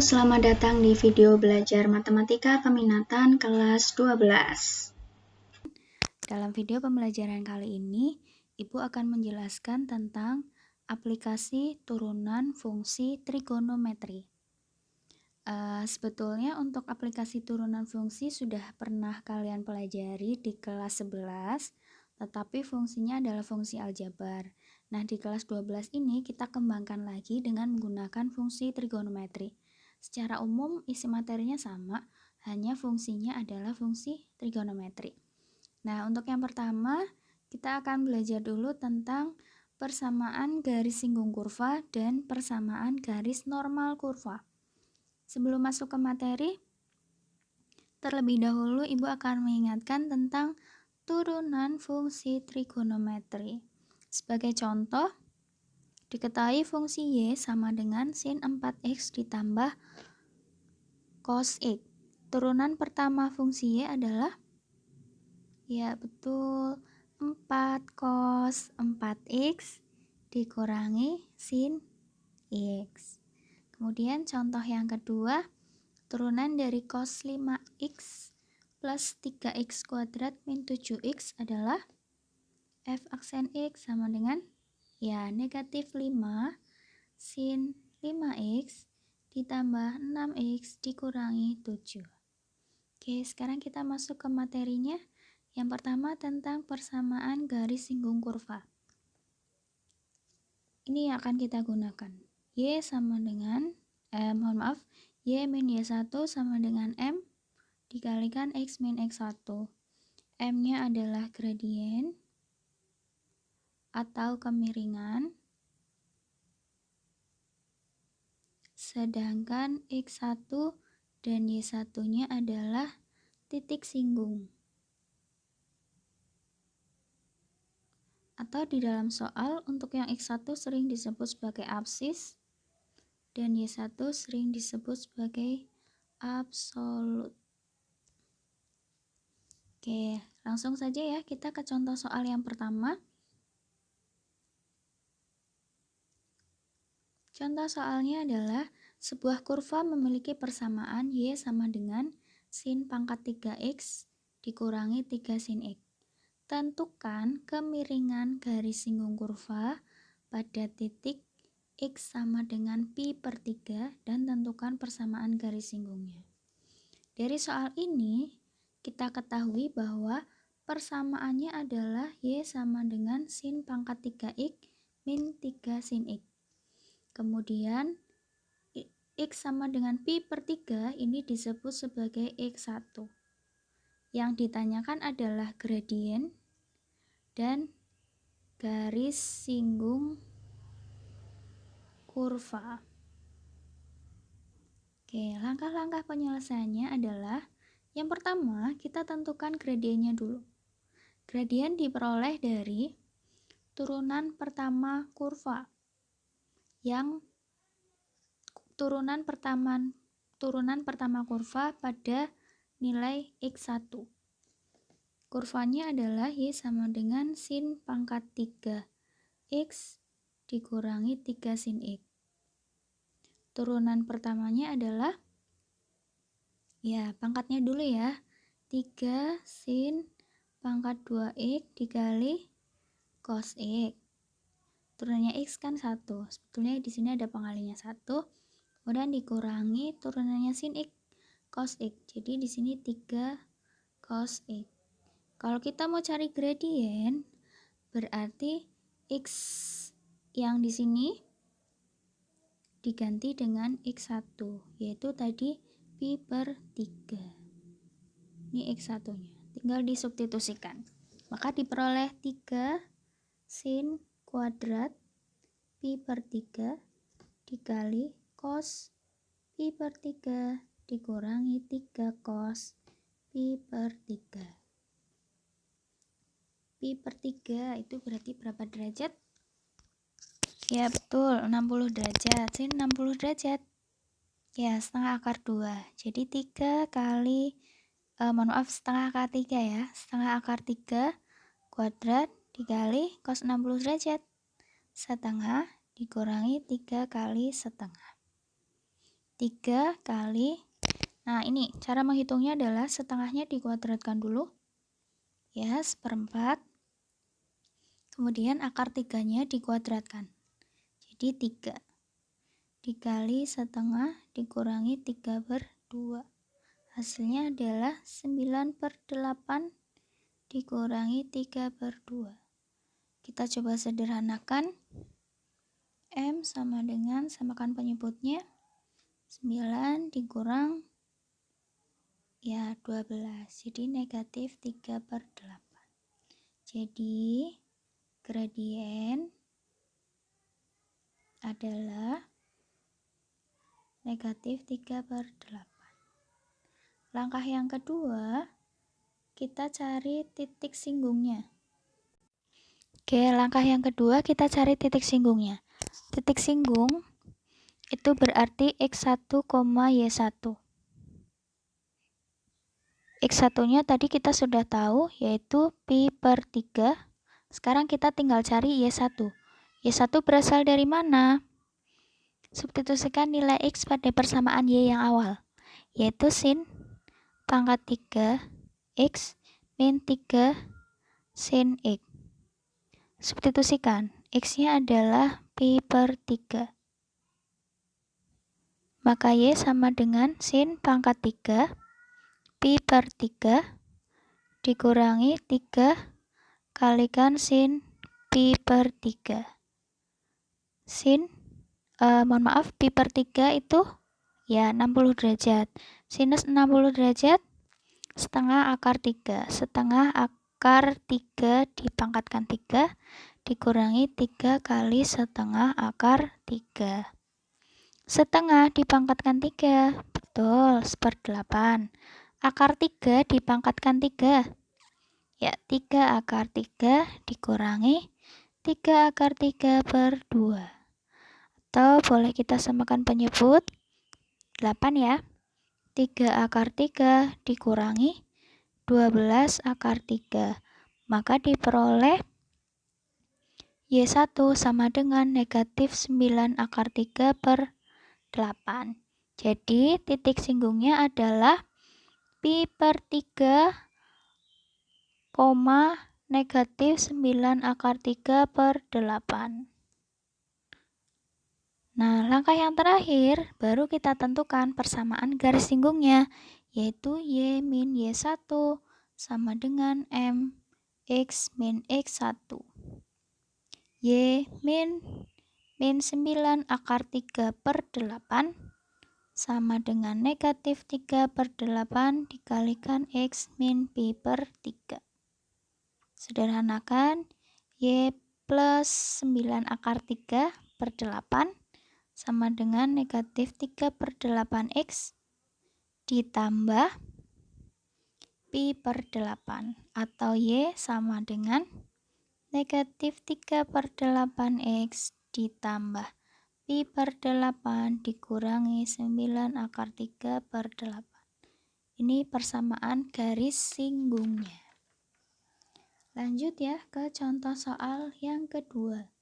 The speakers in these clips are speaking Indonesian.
selamat datang di video belajar matematika peminatan kelas 12. Dalam video pembelajaran kali ini, Ibu akan menjelaskan tentang aplikasi turunan fungsi trigonometri. Sebetulnya untuk aplikasi turunan fungsi sudah pernah kalian pelajari di kelas 11, tetapi fungsinya adalah fungsi aljabar. Nah, di kelas 12 ini kita kembangkan lagi dengan menggunakan fungsi trigonometri. Secara umum isi materinya sama, hanya fungsinya adalah fungsi trigonometri. Nah, untuk yang pertama, kita akan belajar dulu tentang persamaan garis singgung kurva dan persamaan garis normal kurva. Sebelum masuk ke materi, terlebih dahulu Ibu akan mengingatkan tentang turunan fungsi trigonometri. Sebagai contoh, diketahui fungsi Y sama dengan sin 4X ditambah cos X. Turunan pertama fungsi Y adalah, ya betul, 4 cos 4X dikurangi sin X. Kemudian contoh yang kedua, turunan dari cos 5X plus 3X kuadrat min 7X adalah F aksen X sama dengan, ya, negatif 5 sin 5X ditambah 6X dikurangi 7. Oke, sekarang kita masuk ke materinya. Yang pertama tentang persamaan garis singgung kurva. Ini yang akan kita gunakan. Y sama dengan, Y min Y1 sama dengan M dikalikan X min X1. M-nya adalah gradien atau kemiringan, sedangkan X1 dan Y1-nya adalah titik singgung. Atau di dalam soal, untuk yang X1 sering disebut sebagai absis dan Y1 sering disebut sebagai absolut. Oke, langsung saja ya kita ke contoh soal yang pertama. Contoh soalnya adalah sebuah kurva memiliki persamaan Y sama dengan sin pangkat 3X dikurangi 3 sin X. Tentukan kemiringan garis singgung kurva pada titik X sama dengan pi per 3 dan tentukan persamaan garis singgungnya. Dari soal ini, kita ketahui bahwa persamaannya adalah Y sama dengan sin pangkat 3X min 3 sin X. Kemudian, X sama dengan pi per 3 ini disebut sebagai X1. Yang ditanyakan adalah gradien dan garis singgung kurva. Oke, langkah-langkah penyelesaiannya adalah, yang pertama kita tentukan gradiennya dulu. Gradien diperoleh dari turunan pertama kurva, yang turunan pertama kurva pada nilai X1. Kurvanya adalah Y sama dengan sin pangkat 3X dikurangi 3 sin X. Turunan pertamanya adalah, ya, pangkatnya dulu ya, 3 sin pangkat 2X dikali cos X. Turunannya X kan 1. Sebetulnya di sini ada pengalinya 1. Kemudian dikurangi turunannya sin X, cos X. Jadi di sini 3 cos X. Kalau kita mau cari gradien, berarti X yang di sini diganti dengan X1, yaitu tadi pi per 3. Ini X1-nya. Tinggal disubstitusikan. Maka diperoleh 3 sin kuadrat pi per 3 dikali cos pi per 3 dikurangi 3 cos pi per 3. Pi per 3 itu berarti berapa derajat? Ya betul, 60 derajat. Sin 60 derajat. Ya, setengah akar 2. Jadi 3 kali, setengah akar 3 ya. Setengah akar 3 kuadrat dikali cos 60 derajat. Setengah dikurangi 3 kali setengah. 3 kali, nah ini cara menghitungnya adalah setengahnya dikuadratkan dulu, ya, 1/4, kemudian akar 3-nya dikuadratkan, jadi 3, dikali setengah dikurangi 3/2, hasilnya adalah 9/8 dikurangi 3/2. Kita coba sederhanakan. M sama dengan, samakan penyebutnya, 9 dikurang, ya 12, jadi negatif 3/8. Jadi gradien adalah negatif 3/8. Langkah yang kedua, kita cari titik singgungnya. Oke, langkah yang kedua kita cari titik singgungnya. Titik singgung itu berarti X1, Y1. X1-nya tadi kita sudah tahu, yaitu pi/3. Sekarang kita tinggal cari Y1. Y1 berasal dari mana? Substitusikan nilai X pada persamaan Y yang awal, yaitu sin pangkat 3 X min 3 sin X. Substitusikan, X-nya adalah pi/3. Maka Y sama dengan sin pangkat 3 pi/3 dikurangi 3 kalikan sin pi/3. Pi/3 itu ya 60 derajat. Sinus 60 derajat setengah akar 3. Setengah akar 3 dipangkatkan 3 dikurangi 3 kali setengah akar 3. Setengah dipangkatkan 3, betul, 1/8. Akar 3 dipangkatkan 3, ya 3 akar 3 dikurangi 3 akar 3/2. Atau boleh kita samakan penyebut, 8 ya. 3 akar 3 dikurangi 12 akar 3. Maka diperoleh Y1 sama dengan negatif 9 akar 3/8. Jadi titik singgungnya adalah pi/3, negatif 9 akar 3/8. Nah, langkah yang terakhir baru kita tentukan persamaan garis singgungnya, yaitu Y min Y1 sama dengan M X min X1. Y min 9 akar 3/8 sama dengan negatif 3/8 dikalikan X min pi/3. Sederhanakan, Y plus 9 akar 3/8 sama dengan negatif 3/8X ditambah pi/8, atau Y sama dengan negatif 3/8X ditambah pi/8 dikurangi 9 akar 3/8. Ini persamaan garis singgungnya. Lanjut ya ke contoh soal yang kedua.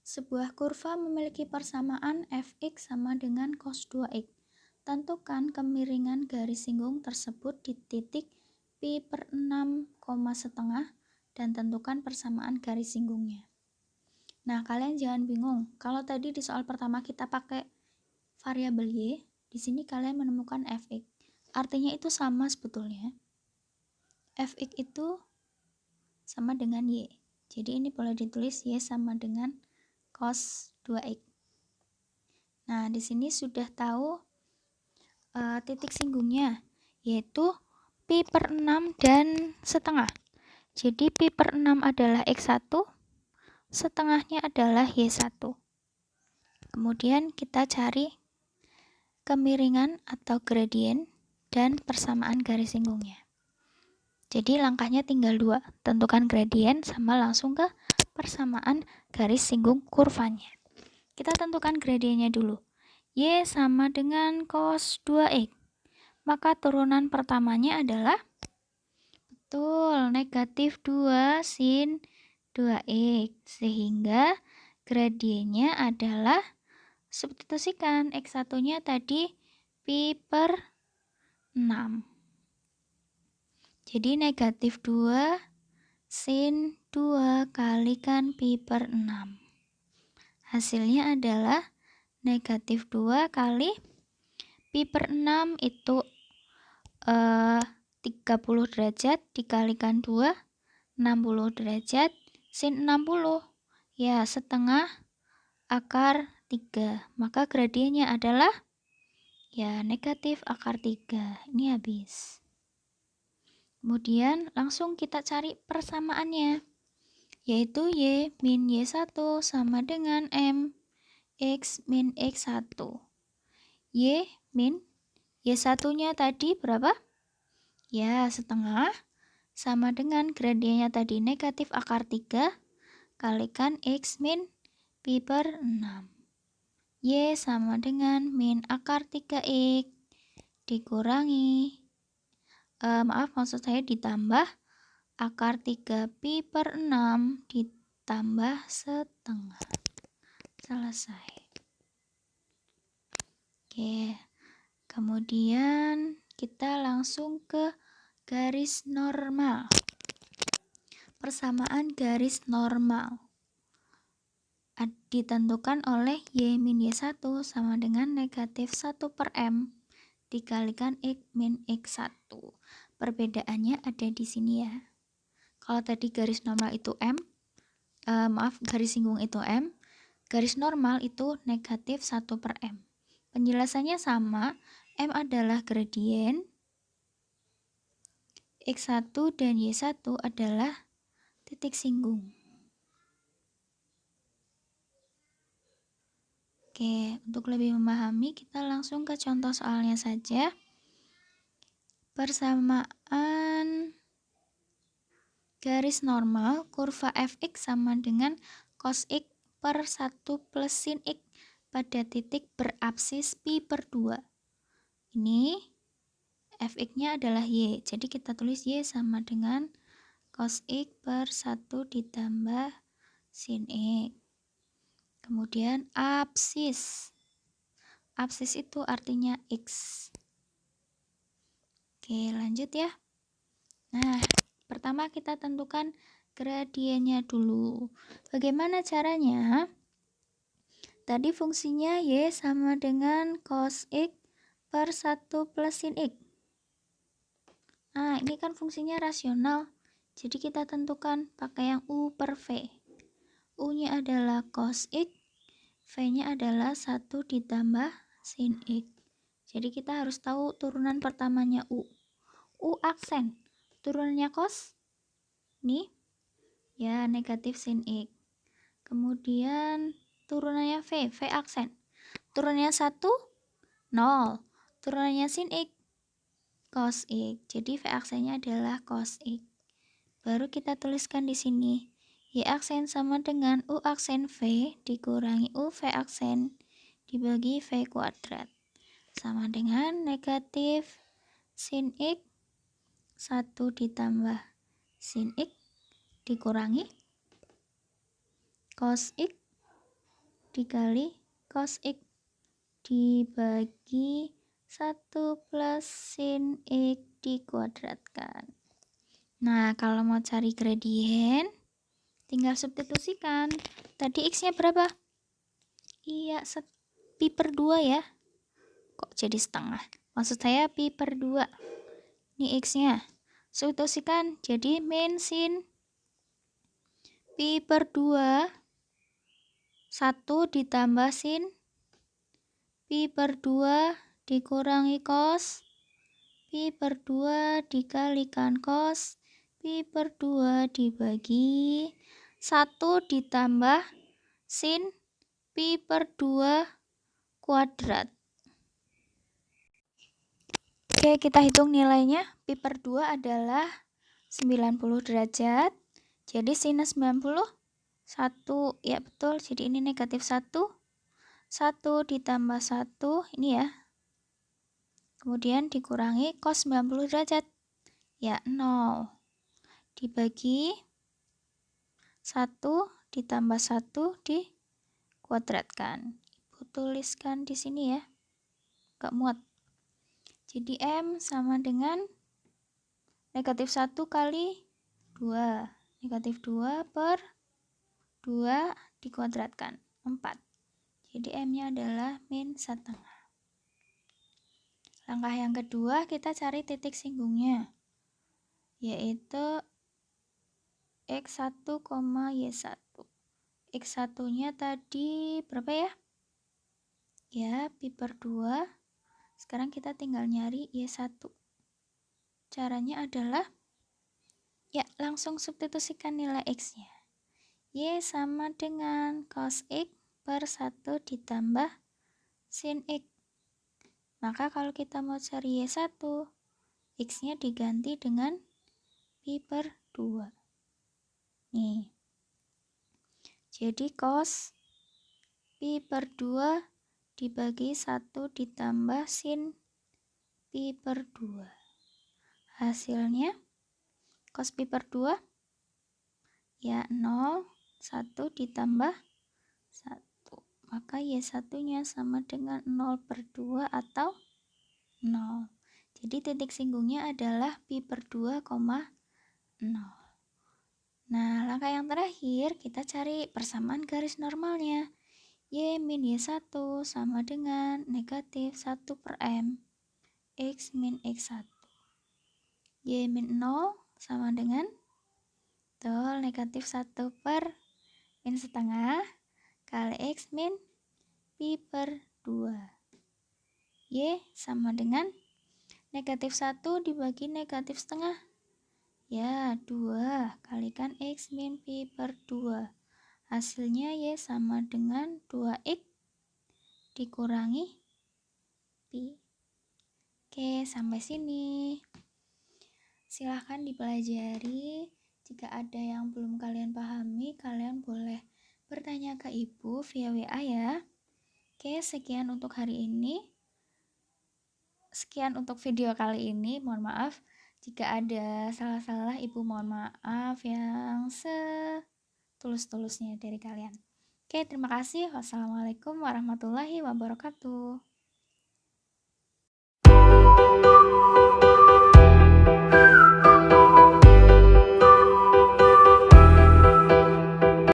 Sebuah kurva memiliki persamaan fx sama dengan cos 2x. Tentukan kemiringan garis singgung tersebut di titik pi/6, setengah dan tentukan persamaan garis singgungnya. Nah, kalian jangan bingung. Kalau tadi di soal pertama kita pakai variabel y, di sini kalian menemukan fx. Artinya itu sama sebetulnya. Fx itu sama dengan y. Jadi ini boleh ditulis y sama dengan cos 2x. Nah, di sini sudah tahu titik singgungnya, yaitu pi/6 dan setengah. Jadi pi/6 adalah x1, setengahnya adalah y1. Kemudian kita cari kemiringan atau gradien dan persamaan garis singgungnya. Jadi langkahnya tinggal 2, tentukan gradien sama langsung ke persamaan garis singgung kurvanya. Kita tentukan gradiennya dulu. Y sama dengan cos 2x. Maka turunan pertamanya adalah, betul, negatif 2 sin 2x. Sehingga gradiennya adalah Substitusikan X1-nya tadi pi per 6. Jadi negatif 2 sin 2 kalikan pi per 6. Hasilnya adalah negatif 2 kali pi per 6 itu 30 derajat dikalikan 2, 60 derajat sin 60. Ya, setengah akar 3. Maka gradiennya adalah ya negatif akar 3. Ini habis. Kemudian langsung kita cari persamaannya, yaitu Y min Y1 sama dengan M X min X1. Y min Y1-nya tadi berapa? Ya, setengah sama dengan gradiennya tadi negatif akar 3 kalikan X min pi per 6. Y sama dengan min akar 3X dikurangi, maksud saya ditambah akar 3 pi per 6 ditambah setengah. Selesai. Oke, kemudian kita langsung ke garis normal. Persamaan garis normal ditentukan oleh Y min Y1 sama dengan negatif 1 per M dikalikan X min X1. Perbedaannya ada di sini ya. Kalau tadi garis normal itu M, garis singgung itu M, garis normal itu negatif 1 per M. Penjelasannya sama, M adalah gradien, X1 dan Y1 adalah titik singgung. Oke, untuk lebih memahami kita langsung ke contoh soalnya saja. Persamaan garis normal kurva fx sama dengan cos x per 1 plus sin x pada titik berabsis pi per 2. Ini fx-nya adalah y, jadi kita tulis y sama dengan cos x per 1 ditambah sin x. Kemudian absis. Absis itu artinya X. Oke, lanjut ya. Nah, pertama kita tentukan gradiennya dulu. Bagaimana caranya? Tadi fungsinya Y sama dengan cos X per 1 plus sin X. Nah, ini kan fungsinya rasional. Jadi kita tentukan pakai yang U per V. U-nya adalah cos X, V-nya adalah 1 ditambah sin X. Jadi kita harus tahu turunan pertamanya U. U aksen. Turunannya cos. Nih. Ya, negatif sin X. Kemudian turunannya V. V aksen. Turunannya 1, 0. Turunannya sin X. Cos X. Jadi V aksennya adalah cos X. Baru kita tuliskan di sini. Y aksen sama dengan U aksen V dikurangi U V aksen dibagi V kuadrat. Sama dengan negatif sin X 1 ditambah sin X dikurangi cos X dikali cos X dibagi 1 plus sin X dikuadratkan. Nah, kalau mau cari gradien tinggal substitusikan. Tadi X-nya berapa? Iya, pi per 2 ya. Kok jadi setengah? Maksud saya pi per 2. Ini X-nya. Substitusikan jadi min sin pi per 2 1 ditambah sin pi per 2 dikurangi cos pi per 2 dikalikan cos pi per 2 dibagi 1 ditambah sin pi per 2 kuadrat. Oke, kita hitung nilainya. Pi per 2 adalah 90 derajat. Jadi sinus 90 1, ya betul. Jadi ini negatif 1. 1 ditambah 1, ini ya. Kemudian dikurangi cos 90 derajat. Ya, 0. Dibagi 1 ditambah 1 dikuadratkan. Ibu tuliskan di sini ya, gak muat. Jadi M sama dengan negatif 1 kali 2. Negatif 2 per 2 dikuadratkan, 4. Jadi M-nya adalah min 1/2. Langkah yang kedua, kita cari titik singgungnya, yaitu X1, Y1. X1-nya tadi berapa ya? Ya, pi per 2. Sekarang kita tinggal nyari Y1. Caranya adalah, ya langsung substitusikan nilai X-nya. Y sama dengan cos X per 1 ditambah sin X. Maka kalau kita mau cari Y1, X-nya diganti dengan pi per 2. Nih. Jadi cos pi per 2 dibagi 1 ditambah sin pi per 2. Hasilnya cos pi per 2 ya 0, 1 ditambah 1. Maka Y1-nya sama dengan 0 per 2 atau 0. Jadi titik singgungnya adalah pi per 2, 0. Nah, langkah yang terakhir, kita cari persamaan garis normalnya. Y min Y1 sama dengan negatif 1 per M. X min X1. Y min 0 sama dengan negatif 1 per min setengah kali X min pi per 2. Y sama dengan negatif 1 dibagi negatif setengah. Ya, 2 kalikan X min pi per 2. Hasilnya Y sama dengan 2X dikurangi pi. Oke, sampai sini. Silahkan dipelajari. Jika ada yang belum kalian pahami, kalian boleh bertanya ke ibu via WA ya. Oke, sekian untuk hari ini. Sekian untuk video kali ini. Mohon maaf jika ada salah-salah, ibu mohon maaf yang setulus-tulusnya dari kalian. Oke, terima kasih. Wassalamualaikum warahmatullahi wabarakatuh.